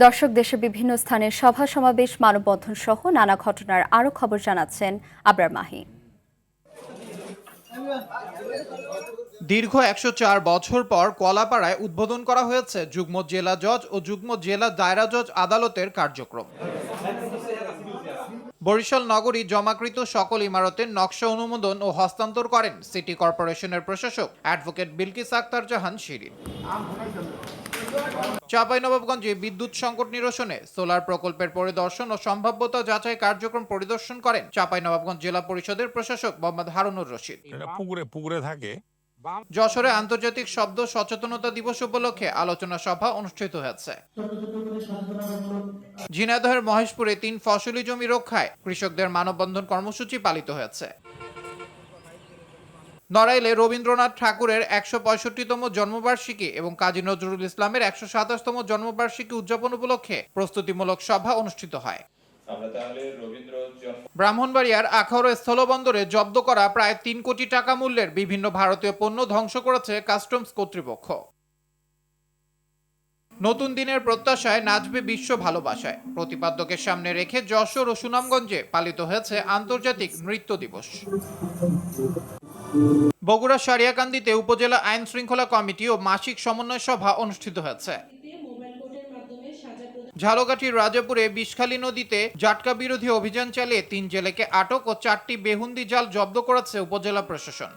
দর্শক, দেশের বিভিন্ন স্থানে সভা সমাবেশ, মানববন্ধন সহ নানা ঘটনার আরও খবর জানাচ্ছেন আবরার মাহি। দীর্ঘ ১০৪ বছর পর কলাপাড়ায় উদ্বোধন করা হয়েছে যুগ্ম জেলা জজ ও যুগ্ম জেলা দায়রা জজ আদালতের কার্যক্রম। বরিশাল নগরী জমাকৃত সকল ইমারতের নকশা অনুমোদন ও হস্তান্তর করেন সিটি কর্পোরেশনের প্রশাসক অ্যাডভোকেট বিলকিস আক্তার জাহান শিরিন। চাঁপাইনবাবগঞ্জে বিদ্যুৎ সংকট নিরসনে সোলার প্রকল্পের পরিদর্শন ও সম্ভাব্যতা যাচাই কার্যক্রম পরিদর্শন করেন চাঁপাইনবাবগঞ্জ জেলা পরিষদের প্রশাসক মোহাম্মদ হারুনুর রশিদ। পুকুরে থাকে। যশোরে আন্তর্জাতিক শব্দ সচেতনতা দিবস উপলক্ষে আলোচনা সভা অনুষ্ঠিত হয়েছে। ঝিনাইদহের মহেশপুরে ৩ ফসলি জমি রক্ষায় কৃষকদের মানববন্ধন কর্মসূচি পালিত হয়েছে। নড়াইলে রবীন্দ্রনাথ ঠাকুরের ১৬৫তম জন্মবার্ষিকী এবং কাজী নজরুল ইসলামের ১২৭তম জন্মবার্ষিকী উদযাপন উপলক্ষে প্রস্তুতিমূলক সভা অনুষ্ঠিত হয়। ব্রাহ্মণবাড়িয়ার আখাউড়া স্থলবন্দরে জব্দ করা প্রায় ৩ কোটি টাকা মূল্যের বিভিন্ন ভারতীয় পণ্য ধ্বংস করেছে কাস্টমস কর্তৃপক্ষ। নতুন দিনের প্রত্যাশায় নাচবে বিশ্ব ভালোবাসায় প্রতিপাদ্যকে সামনে রেখে যশোর ও সুনামগঞ্জে পালিত হয়েছে আন্তর্জাতিক নৃত্য দিবস। বগুড়া সারিয়াকান্দিতে উপজেলা আইন শৃঙ্খলা কমিটি ও মাসিক সমন্বয় সভা অনুষ্ঠিত হয়েছে। ঝালকাঠির রাজাপুরে বিষখালী নদীতে জাটকা বিরোধী অভিযান চালিয়ে ৩ জেলেকে আটক ও ৪টি বেহুন্দি জাল জব্দ করেছে উপজেলা প্রশাসন।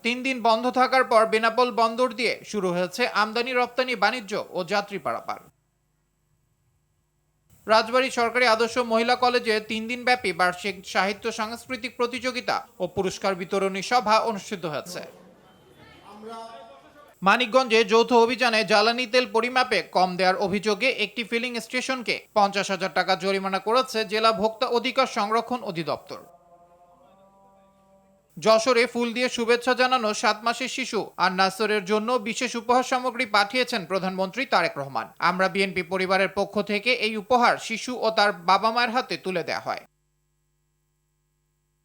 ৩ দিন বন্ধ থাকার পর বেনাপোল বন্দর দিয়ে শুরু হয়েছে আমদানি রপ্তানি বাণিজ্য ও যাত্রী পারাপার। রাজবাড়ী সরকারি আদর্শ মহিলা কলেজে ৩ দিনব্যাপী বার্ষিক সাহিত্য সাংস্কৃতিক প্রতিযোগিতা ও পুরস্কার বিতরণী সভা অনুষ্ঠিত হয়েছে। মানিকগঞ্জে যৌথ অভিযানে জ্বালানি তেল পরিমাপে কম দেওয়ার অভিযোগে একটি ফিলিং স্টেশনকে ৫০,০০০ টাকা জরিমানা করেছে জেলা ভোক্তা অধিকার সংরক্ষণ অধিদপ্তর। যশোরে ফুল দিয়ে শুভেচ্ছা জানানো ৭ মাসের শিশু আর নাসরের জন্য বিশেষ উপহার সামগ্রী পাঠিয়েছেন প্রধানমন্ত্রী তারেক রহমান। আমরা বিএনপি পরিবারের পক্ষ থেকে এই উপহার শিশু ও তার বাবা মায়ের হাতে তুলে দেওয়া হয়।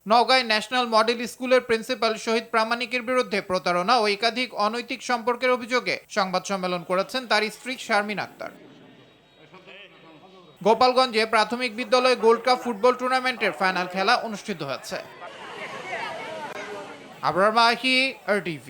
নওগাঁয় ন্যাশনাল মডেল স্কুলের প্রিন্সিপাল শহীদ প্রামাণিকের বিরুদ্ধে প্রতারণা ও একাধিক অনৈতিক সম্পর্কের অভিযোগে সংবাদ সম্মেলন করেছেন তার স্ত্রী শারমিন আক্তার। গোপালগঞ্জে প্রাথমিক বিদ্যালয় গোল্ড কাপ ফুটবল টুর্নামেন্টের ফাইনাল খেলা অনুষ্ঠিত হয়েছে। আবরার মাহি, RTV।